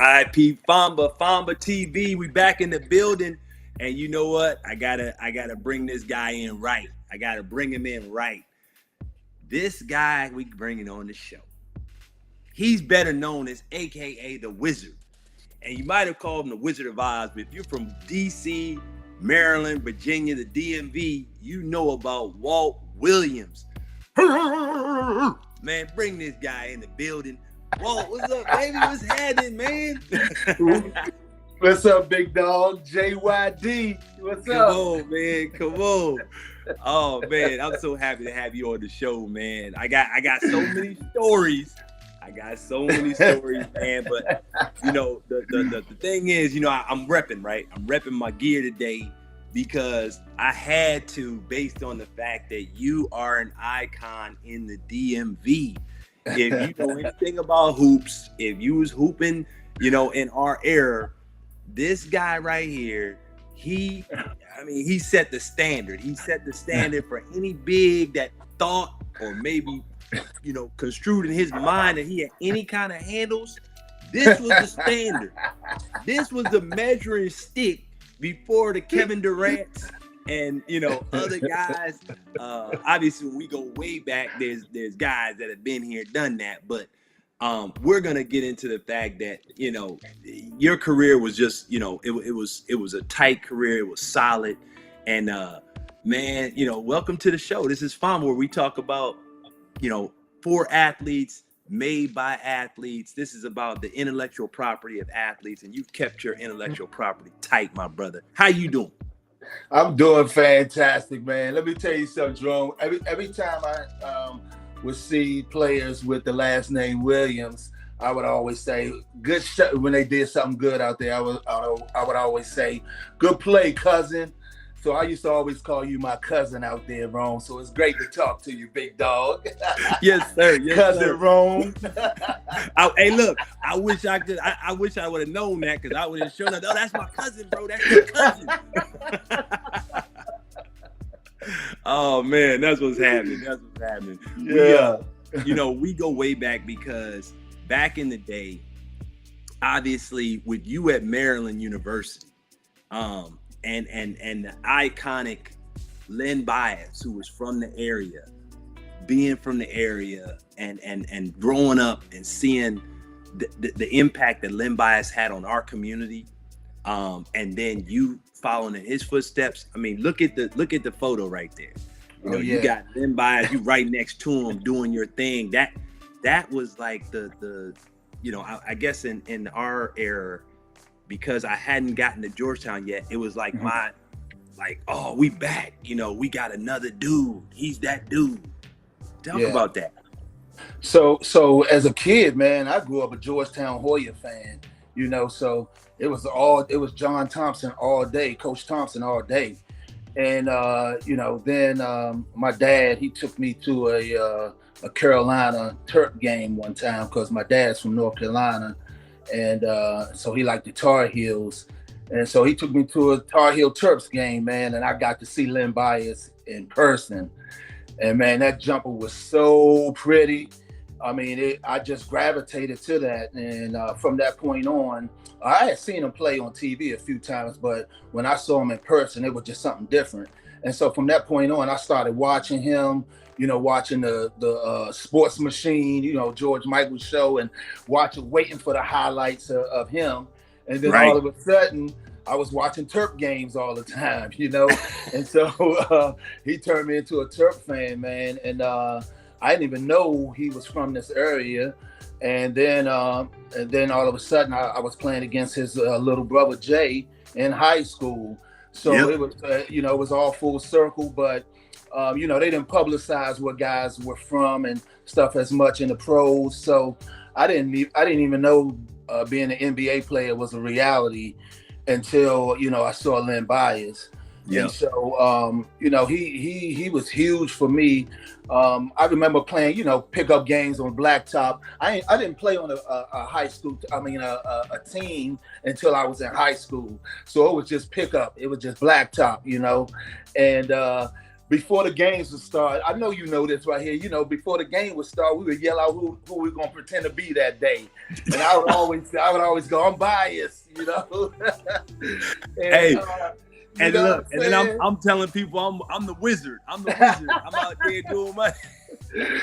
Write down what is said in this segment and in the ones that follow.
IP FAMBA TV. We back in the building, and you know what? I gotta bring this guy in right. I gotta bring him in right. This guy we bringing on the show. He's better known as AKA the Wizard, and you might have called him the Wizard of Oz. But if you're from DC, Maryland, Virginia, the DMV, you know about Walt Williams. Man, bring this guy in the building. Walt, what's up, baby? What's happening, man? What's up, big dog? JYD. What's up? Come on, man. Come on. Oh man, I'm so happy to have you on the show, man. I got so many stories. Man. But you know, the thing is, you know, I'm repping, right? I'm repping my gear today because I had to, based on the fact that you are an icon in the DMV. If you know anything about hoops, if you was hooping, you know, in our era, this guy right here, he set the standard. He set the standard for any big that thought or maybe, you know, construed in his mind that he had any kind of handles. This was the standard. This was the measuring stick before the Kevin Durant's and, you know, other guys. Obviously, when we go way back, there's guys that have been here, done that. But we're gonna get into the fact that, you know, your career was just, you know, it was a tight career. It was solid. And man, you know, welcome to the show. This is FAMBA, where we talk about, you know, for athletes, made by athletes. This is about the intellectual property of athletes, and you've kept your intellectual property tight, my brother. How you doing? I'm doing fantastic, man. Let me tell you something, Jerome. Every time I would see players with the last name Williams, I would always say, "Good shot." When they did something good out there, I would always say, "Good play, cousin." So I used to always call you my cousin out there, Rome. So it's great to talk to you, big dog. Yes, sir. Yes, cousin sir. Rome. Hey, look, I wish I could. I wish I would have known that, because I would have shown up. Oh, that's my cousin, bro. That's my cousin. Oh man, that's what's happening. Yeah. You know, we go way back because back in the day, obviously with you at Maryland University, and the iconic Len Bias, who was from the area, being from the area and growing up and seeing the impact that Len Bias had on our community, and then you following in his footsteps. I mean, look at the photo right there. You know, you got Len Bias, you right next to him doing your thing. That was like the you know, I guess in our era, because I hadn't gotten to Georgetown yet, it was like oh, we back, you know, we got another dude. He's that dude. Talk about that. So as a kid, man, I grew up a Georgetown Hoya fan, you know, so it was John Thompson all day, Coach Thompson all day. And you know, then my dad, he took me to a Carolina Terp game one time, because my dad's from North Carolina. And so he liked the Tar Heels. And so he took me to a Tar Heel Terps game, man. And I got to see Len Bias in person. And man, that jumper was so pretty. I mean, I just gravitated to that. And from that point on, I had seen him play on TV a few times, but when I saw him in person, it was just something different. And so from that point on, I started watching him, you know, watching the Sports Machine, you know, George Michael's show, and waiting for the highlights of him. And then all of a sudden, I was watching Terp games all the time, you know. And so he turned me into a Terp fan, man. And I didn't even know he was from this area. And then all of a sudden, I was playing against his little brother Jay in high school. So it was, you know, it was all full circle. But you know, they didn't publicize what guys were from and stuff as much in the pros. So I didn't even know being an NBA player was a reality until, you know, I saw Len Bias. Yeah. And so, you know, he was huge for me. I remember playing, you know, pickup games on blacktop. I didn't play on a high school, a team until I was in high school. So it was just pickup. It was just blacktop, you know. And before the games would start, I know you know this right here. You know, before the game would start, we would yell out who we gonna pretend to be that day, and I would always go, I'm biased, you know. And, Hey, and look, and then saying? I'm telling people I'm the wizard. I'm the wizard. I'm out there doing my.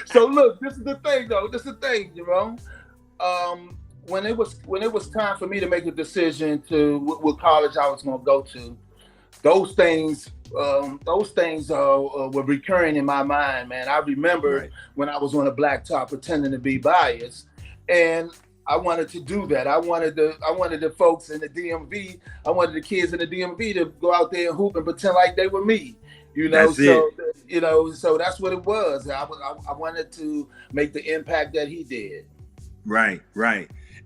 So look, this is the thing, though. This is the thing, Jerome. When it was time for me to make a decision to what college I was gonna go to, those things were recurring in my mind, man. I remember when I was on a blacktop pretending to be biased, and I wanted to do that. I wanted the folks in the DMV, I wanted the kids in the DMV to go out there and hoop and pretend like they were me. You know, so that's what it was. I wanted to make the impact that he did. Right.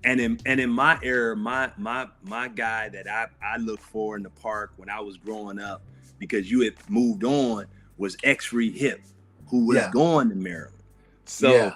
And in my era, my guy that I looked for in the park when I was growing up, because you had moved on, was X-Ray Hip, who was going to Maryland. So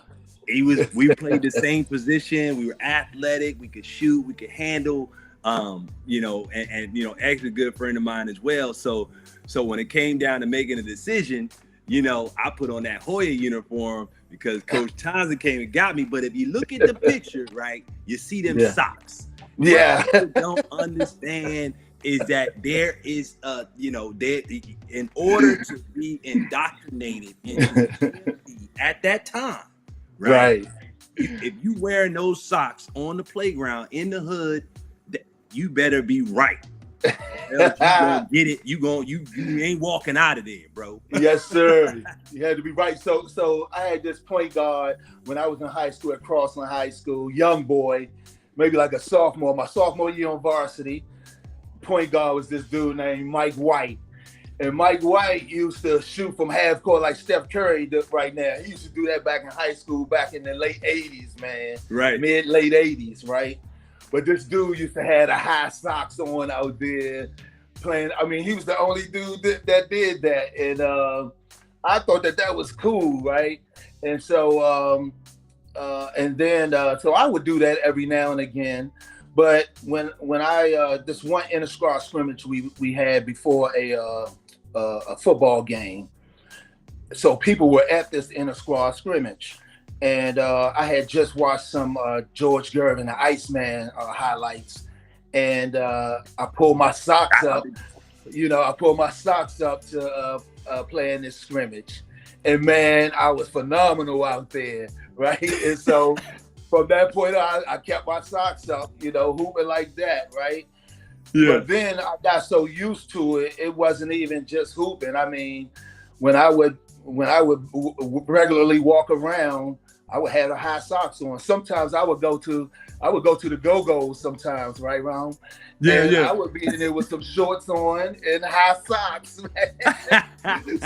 we played the same position. We were athletic. We could shoot. We could handle. And X is a good friend of mine as well. So when it came down to making a decision, I put on that Hoya uniform because Coach Townsend came and got me. But if you look at the picture, right, you see them socks. Yeah. What people don't understand is that there is, in order to be indoctrinated at that time, right? If you wearing those socks on the playground in the hood, you better be right. Else you gonna get it. You ain't walking out of there, bro. Yes, sir. You had to be right. So I had this point guard when I was in high school at Crossland High School, young boy, maybe like a sophomore. My sophomore year on varsity, point guard was this dude named Mike White. And Mike White used to shoot from half court like Steph Curry does right now. He used to do that back in high school, back in the late 80s, man. Right. Late 80s, right? But this dude used to have the high socks on out there playing. I mean, he was the only dude that did that. And I thought that was cool, right? And so, so I would do that every now and again. But when I, this one inter-squad scrimmage we had before a football game, so people were at this inter-squad scrimmage. And I had just watched some George Gervin, the Iceman highlights, and I pulled my socks up. I pulled my socks up to play in this scrimmage, and man, I was phenomenal out there, right? And so from that point on, I kept my socks up, hooping like that, right? Yeah. But then I got so used to it, it wasn't even just hooping. I mean, when I would regularly walk around, I would have the high socks on. Sometimes I would go to the Go-Go's sometimes, right, Ron? Yeah. I would be in there with some shorts on and high socks, man.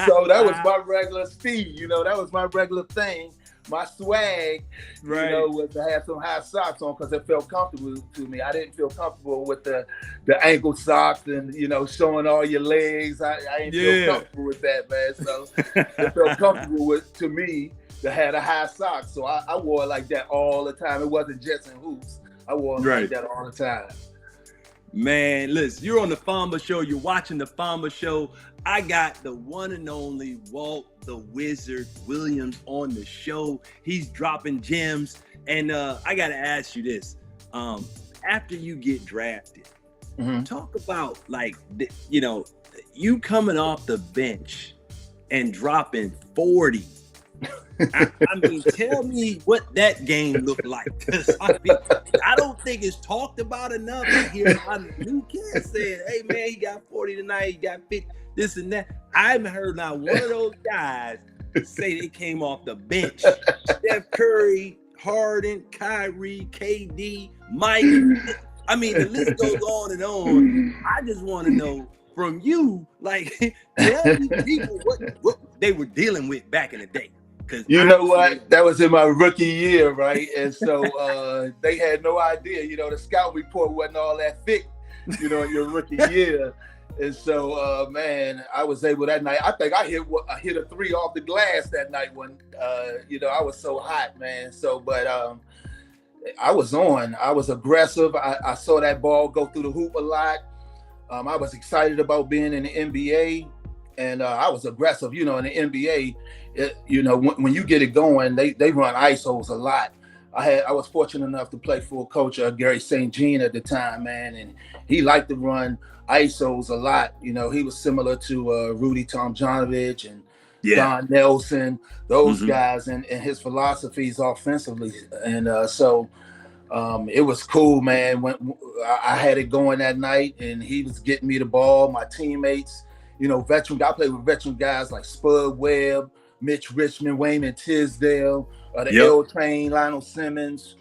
So that was my regular speed, that was my regular thing. My swag, was to have some high socks on because it felt comfortable to me. I didn't feel comfortable with the ankle socks and, showing all your legs. I didn't feel comfortable with that, man. So it felt comfortable to me to have the high socks. So I wore it like that all the time. It wasn't just in hoops. I wore it like that all the time. Man, listen, you're on the FAMBA show. You're watching the FAMBA show. I got the one and only Walt the Wizard Williams on the show. He's dropping gems. And I got to ask you this. After you get drafted, talk about you coming off the bench and dropping 40. I mean, tell me what that game looked like. I don't think it's talked about enough. I hear a new kids saying, hey, man, he got 40 tonight. He got 50, this and that. I haven't heard not one of those guys say they came off the bench. Steph Curry, Harden, Kyrie, KD, Mike. I mean, the list goes on and on. I just want to know from you, tell me people what they were dealing with back in the day. You know what? That was in my rookie year, right? And so they had no idea. The scout report wasn't all that thick, in your rookie year. And so, man, I was able that night. I think I hit a 3 off the glass that night when, I was so hot, man. So, but I was on. I was aggressive. I saw that ball go through the hoop a lot. I was excited about being in the NBA. and I was aggressive. You know, in the NBA, you know, when you get it going, they run ISOs a lot. I was fortunate enough to play for a coach, Gary St. Jean at the time, man, and he liked to run ISOs a lot. You know, he was similar to Rudy Tomjanovich and Yeah. Don Nelson, those Mm-hmm. guys, and his philosophies offensively, and so. It was cool, man. When I had it going that night, and he was getting me the ball. My teammates, you know, I played with veteran guys like Spud Webb, Mitch Richmond, Wayman Tisdale, the Yep. L Train, Lionel Simmons.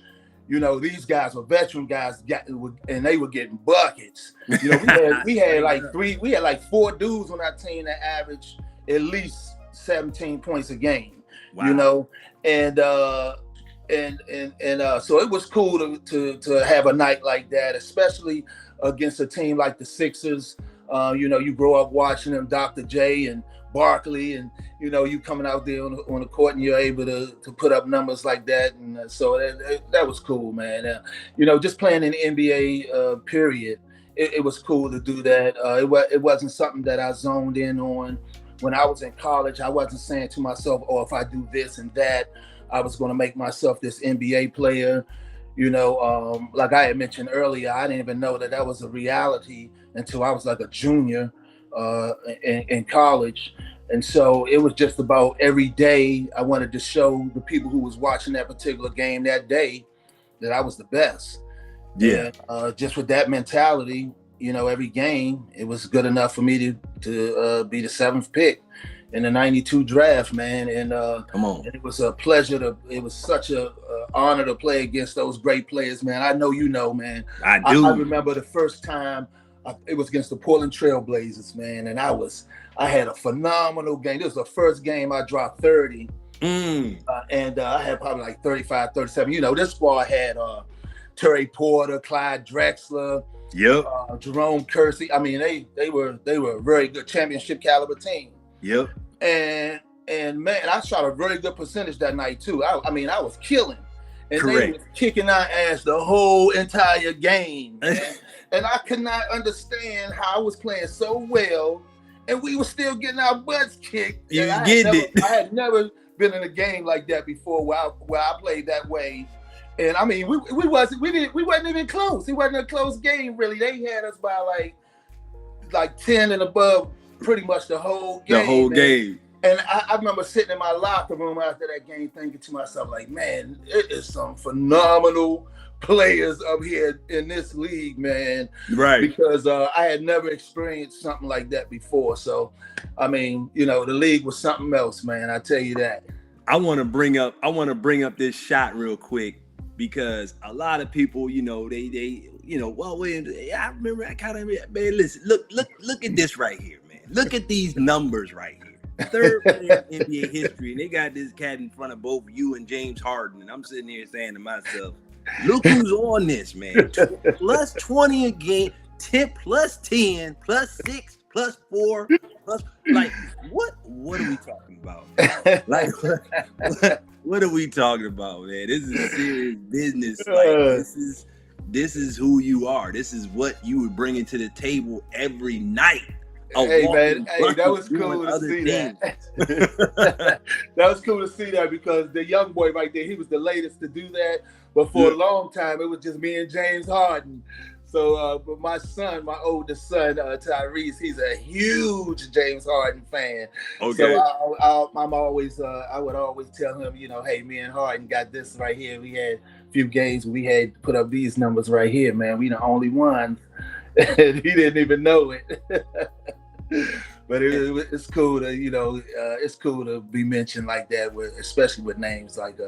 You know, these guys were veteran guys, and they were getting buckets. You know, we had like 4 dudes on our team that averaged at least 17 points a game. Wow. You know, and so it was cool to have a night like that, especially against a team like the Sixers. You know, you grow up watching them, Dr. J and Barkley, and you know, you coming out there on the court and you're able to put up numbers like that, and so that was cool, man. You know, just playing in the NBA period, it was cool to do that. It wasn't something that I zoned in on when I was in college. I wasn't saying to myself, "Oh, if I do this and that, I was going to make myself this NBA player." You know, like I had mentioned earlier, I didn't even know that was a reality until I was like a junior in college. And so it was just about every day I wanted to show the people who was watching that particular game that day that I was the best. Yeah. And, just with that mentality, you know, every game, it was good enough for me to be the 7th pick in the 92 draft, man. And Come on. it was a pleasure it was such a honor to play against those great players, man. I know you know, man. I do. I remember the first time it was against the Portland Trail Blazers, man. And I had a phenomenal game. This was the first game I dropped 30. And I had probably like 35, 37. You know, this squad had Terry Porter, Clyde Drexler, yep, Jerome Kersey. I mean, they were a very good championship caliber team. Yep. And man, I shot a very good percentage that night too. I mean, I was killing. And correct. They was kicking our ass the whole entire game. And I could not understand how I was playing so well, and we were still getting our butts kicked. You get it. I had never been in a game like that before where I played that way. And I mean, we wasn't even close. It wasn't a close game really. They had us by like 10 and above pretty much the whole game. The whole game. And I remember sitting in my locker room after that game thinking to myself, like, man, it is some phenomenal players up here in this league, man. Right. Because I had never experienced something like that before. So, I mean, you know, the league was something else, man. I tell you that. I want to bring up this shot real quick because a lot of people, you know, they you know, well, I remember man, listen, look at this right here, man. Look at these numbers right here. 3rd player in NBA history, and they got this cat in front of both you and James Harden, and I'm sitting here saying to myself, look who's on this, man. Plus 20 a game, 10 plus 10 plus 6 plus 4 plus, like, what are we talking about? Like, what are we talking about, man? This is serious business. Like, this is who you are. This is what you would bring into the table every night. Hey man, that was cool to see that. That was cool to see that because the young boy right there, he was the latest to do that. But for a long time, it was just me and James Harden. So, but my oldest son, Tyrese, he's a huge James Harden fan. Okay. So I would always tell him, you know, hey, me and Harden got this right here. We had a few games we had put up these numbers right here, man. We the only ones. And he didn't even know it. But it's cool to, you know, it's cool to be mentioned like that, especially with names like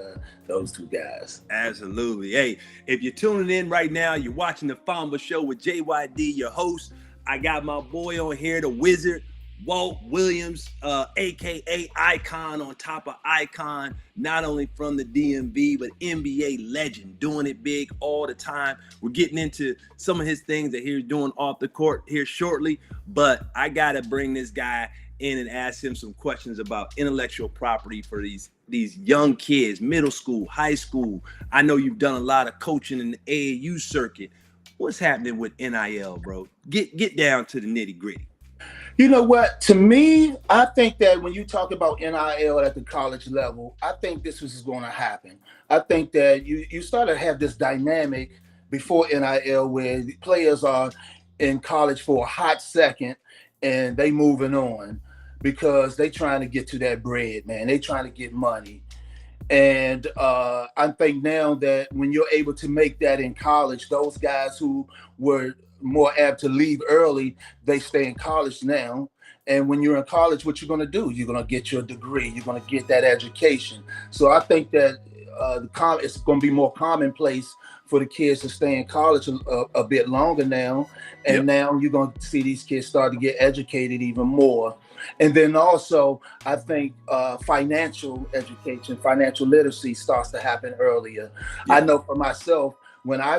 those two guys. Absolutely. Hey, if you're tuning in right now, you're watching the FAMBA show with JYD, your host. I got my boy on here, the Wizard, Walt Williams, aka Icon on top of Icon, not only from the DMV, but NBA legend, doing it big all the time. We're getting into some of his things that he's doing off the court here shortly, but I gotta bring this guy in and ask him some questions about intellectual property for these young kids, middle school, high school. I know you've done a lot of coaching in the AAU circuit. What's happening with NIL, bro? Get down to the nitty gritty. You know what? To me, I think that when you talk about NIL at the college level, I think this was going to happen. I think that you start to have this dynamic before NIL where the players are in college for a hot second and they moving on because they trying to get to that bread, man. They trying to get money. And I think now that when you're able to make that in college, those guys who were more apt to leave early, they stay in college now. And when you're in college, what you're going to do? You're going to get your degree. You're going to get that education. So I think that it's going to be more commonplace for the kids to stay in college a bit longer now. And now you're going to see these kids start to get educated even more. And then also, I think financial education, financial literacy starts to happen earlier. I know for myself, when I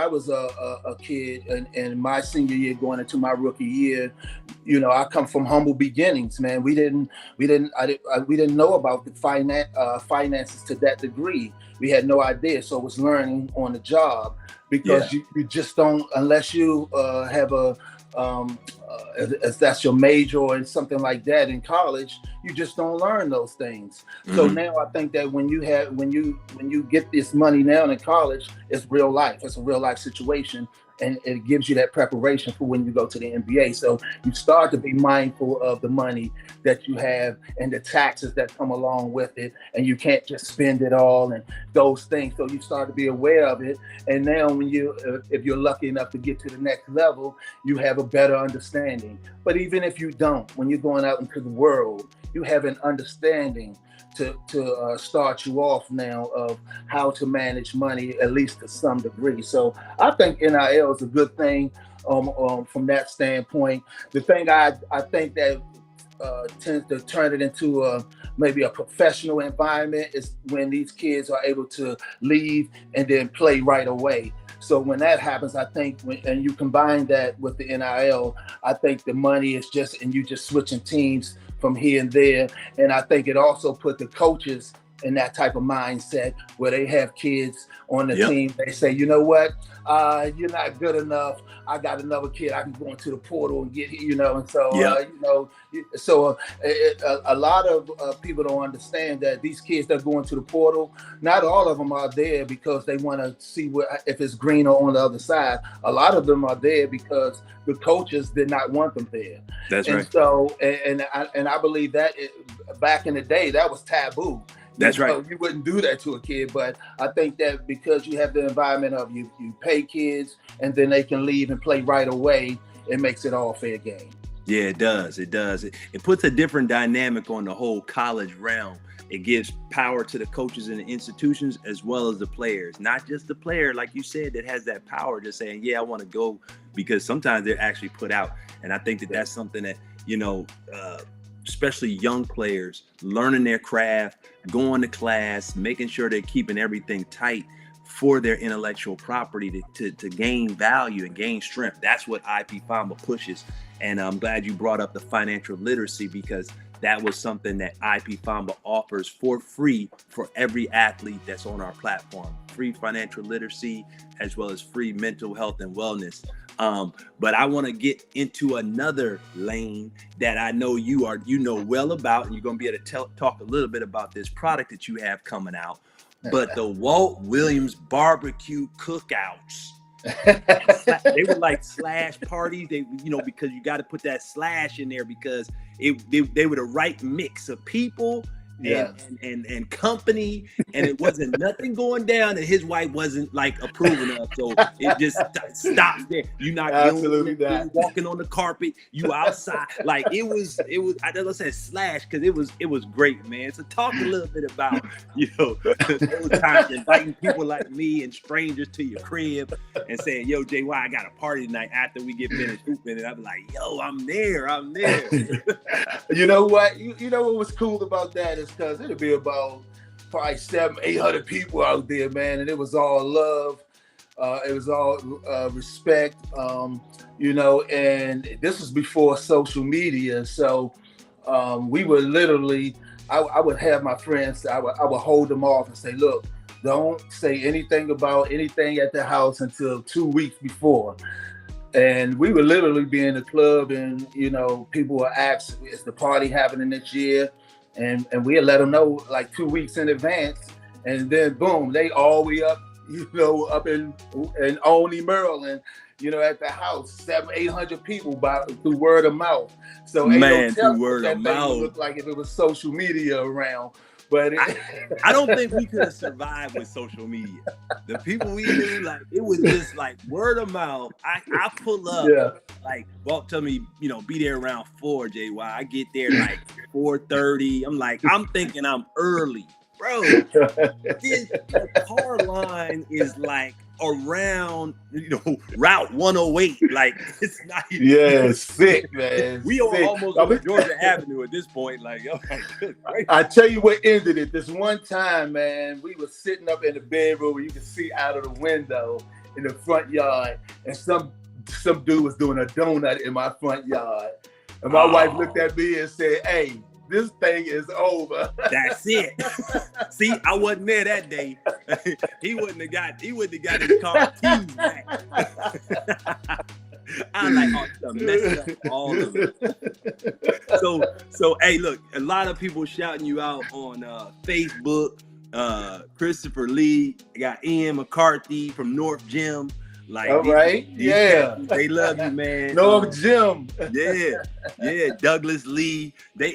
was a kid in my senior year going into my rookie year, you know, I come from humble beginnings, man. We didn't know about the finances to that degree. We had no idea. So it was learning on the job because you just don't, unless you have if that's your major or something like that in college, you just don't learn those things. So now I think that when you get this money now in college, it's real life. It's a real life situation. And it gives you that preparation for when you go to the NBA. So you start to be mindful of the money that you have and the taxes that come along with it. And you can't just spend it all and those things. So you start to be aware of it. And now when if you're lucky enough to get to the next level, you have a better understanding. But even if you don't, when you're going out into the world, you have an understanding to start you off now of how to manage money, at least to some degree. So I think NIL is a good thing from that standpoint. The thing I think that tends to turn it into maybe a professional environment is when these kids are able to leave and then play right away. So when that happens, I think and you combine that with the NIL, I think the money is just, and you just switching teams from here and there. And I think it also put the coaches in that type of mindset where they have kids on the team. They say, you know what, you're not good enough. I got another kid. I can go into the portal and get, you know. And so, a lot of people don't understand that these kids that go into the portal, not all of them are there because they want to see if it's greener on the other side. A lot of them are there because the coaches did not want them there. That's right. So, and I believe that back in the day, that was taboo. That's right. You wouldn't do that to a kid, but I think that because you have the environment of you pay kids and then they can leave and play right away, it makes it all fair game. Yeah, it does. It does. It puts a different dynamic on the whole college realm. It gives power to the coaches and the institutions as well as the players. Not just the player, like you said, that has that power just saying, yeah, I want to go, because sometimes they're actually put out. And I think that that's something that, you know, especially young players learning their craft, going to class, making sure they're keeping everything tight for their intellectual property to gain value and gain strength. That's what IP FAMBA pushes. And I'm glad you brought up the financial literacy, because that was something that IP FAMBA offers for free for every athlete that's on our platform. Free financial literacy, as well as free mental health and wellness. But I want to get into another lane that I know you know well about, and you're going to be able to talk a little bit about this product that you have coming out. But the Walt Williams barbecue cookouts. They were like slash parties. They, you know, because you got to put that slash in there because they were the right mix of people and company, and it wasn't nothing going down that his wife wasn't like approving of. So it just stops there. You're not walking on the carpet. You outside. Like it was. I just said slash because it was great, man. So talk a little bit about, you know, those times inviting people like me and strangers to your crib and saying, "Yo, JY, I got a party tonight after we get finished hooping," and I'm like, "Yo, I'm there." You know what? You know what was cool about that is because it'll be about probably 700-800 people out there, man, and it was all love. It was all respect, you know, and this was before social media. So we were literally, I would have my friends, I would hold them off and say, look, don't say anything about anything at the house until 2 weeks before. And we would literally be in the club, and people would ask, "Is the party happening this year?" And we'd let them know like 2 weeks in advance, and then boom, they all the way up, up in Olney, Maryland, at the house, 700-800 people through word of mouth. So ain't no telling what that thing would look like if it was social media around. But I don't think we could have survived with social media. The people we knew, like, it was just like word of mouth. I pull up, like, Walt tell me, be there around 4, JY. I get there like 4:30. I'm thinking I'm early. Bro, the car line is like around Route 108. Like, it's not even, it's sick, man. We are almost on Georgia Avenue at this point. Like, oh my goodness. I tell you what ended it. This one time, man, we were sitting up in the bedroom where you could see out of the window in the front yard, and some dude was doing a donut in my front yard. And my wife looked at me and said, "Hey, this thing is over." That's it. See, I wasn't there that day. He wouldn't have got his car keys back. I'm like, messed up all of it. So hey, look, a lot of people shouting you out on Facebook. Christopher Lee, got Ian McCarthy from North Gym. Like, all right, they love you, man. North Gym. Yeah, Douglas Lee. They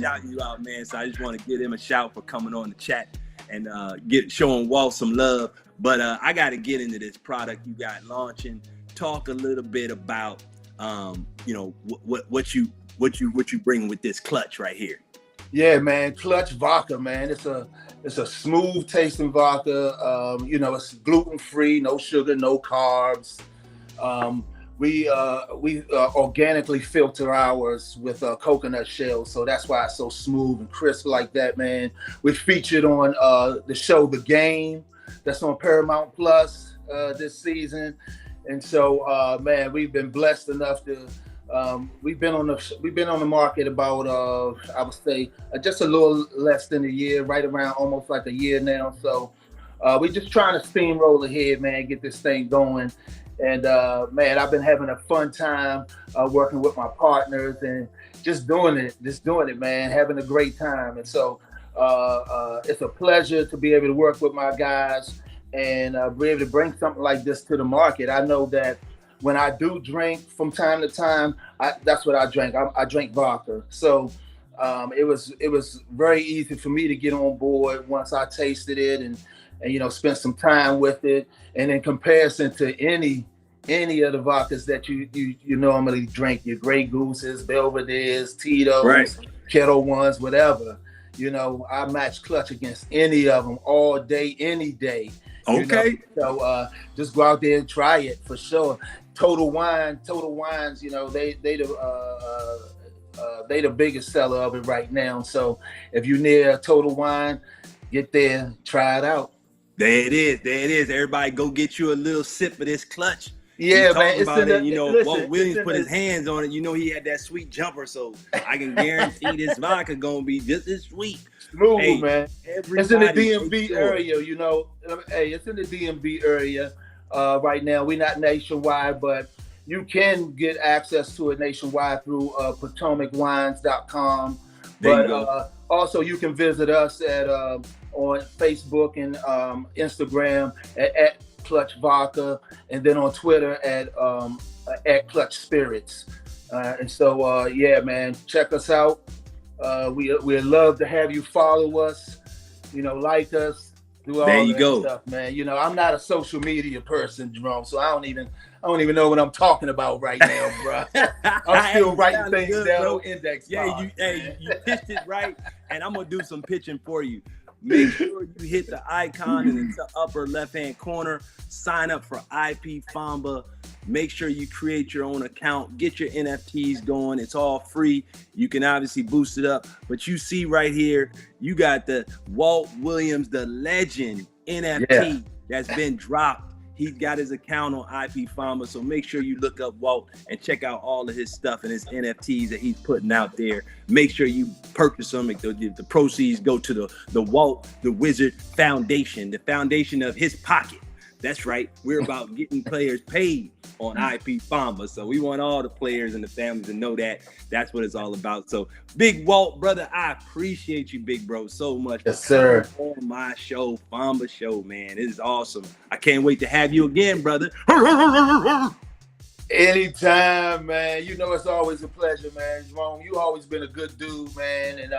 shouting you out, man. So I just want to give them a shout for coming on the chat and showing Walt some love. But I got to get into this product you got launching. Talk a little bit about what you bring with this clutch right here. Yeah, man, Clutch vodka, man. It's a smooth tasting vodka. It's gluten free, no sugar, no carbs. We organically filter ours with coconut shells, so that's why it's so smooth and crisp like that, man. We're featured on the show The Game, that's on Paramount Plus this season, and so man, we've been blessed enough to. We've been on the market about I would say just a little less than a year, right around almost like a year now. So we're just trying to steamroll ahead, man, get this thing going. And man, I've been having a fun time working with my partners and just doing it, man, having a great time. And so it's a pleasure to be able to work with my guys and be able to bring something like this to the market. I know that when I do drink from time to time, that's what I drink. I drink vodka. So it was very easy for me to get on board once I tasted it and spent some time with it. And in comparison to any of the vodkas that you normally drink, your Grey Gooses, Belvederes, Tito's, right, Kettle Ones, whatever, I match Clutch against any of them all day, any day. Okay. So just go out there and try it for sure. Total Wines, they the biggest seller of it right now. So if you're near Total Wine, get there, try it out. There it is. Everybody go get you a little sip of this Clutch. Yeah, man. Walt Williams put his hands on it. He had that sweet jumper, so I can guarantee this vodka gonna be just as sweet. Smooth, man. It's in the DMV area, Hey, it's in the DMV area right now. We're not nationwide, but you can get access to it nationwide through PotomacWines.com. But also, you can visit us at on Facebook and Instagram at Clutch Vodka, and then on Twitter at Clutch Spirits. And so, yeah, man, check us out. We'd love to have you follow us, like us, do all that stuff, man. I'm not a social media person, Jerome, so I don't even know what I'm talking about right now, bro. I'm still writing things down on index cards. You pitched it right, and I'm gonna do some pitching for you. Make sure you hit the icon in the upper left-hand corner. Sign up for IP FAMBA. Make sure you create your own account. Get your NFTs going. It's all free. You can obviously boost it up. But you see right here, you got the Walt Williams, the legend NFT that's been dropped. He's got his account on IP FAMBA. So make sure you look up Walt and check out all of his stuff and his NFTs that he's putting out there. Make sure you purchase them. The proceeds go to the Walt the Wizard Foundation, the foundation of his pocket. That's right. We're about getting players paid on IP FAMBA. So we want all the players and the families to know that that's what it's all about. So Big Walt, brother, I appreciate you, big bro, so much. Yes, sir. On my show, FAMBA Show, man. It is awesome. I can't wait to have you again, brother. Anytime, man. You know, it's always a pleasure, man. Jerome, you always been a good dude, man. And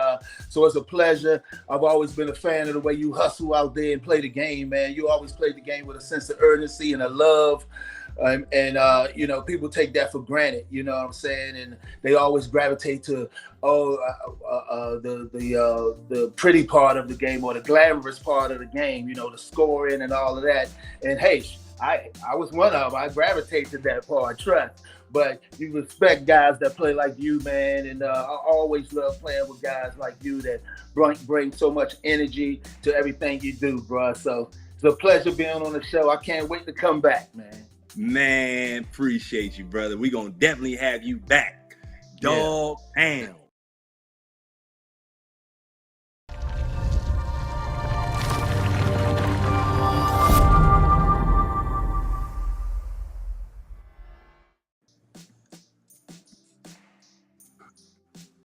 so it's a pleasure. I've always been a fan of the way you hustle out there and play the game, man. You always played the game with a sense of urgency and a love. You know, people take that for granted, you know what I'm saying? And they always gravitate to, the pretty part of the game or the glamorous part of the game, you know, the scoring and all of that. And hey, I was one of them. I gravitate to that part, trust. But you respect guys that play like you, man. And I always love playing with guys like you that bring so much energy to everything you do, bro. So it's a pleasure being on the show. I can't wait to come back, man. Man, appreciate you, brother. We're going to definitely have you back. Dog pound.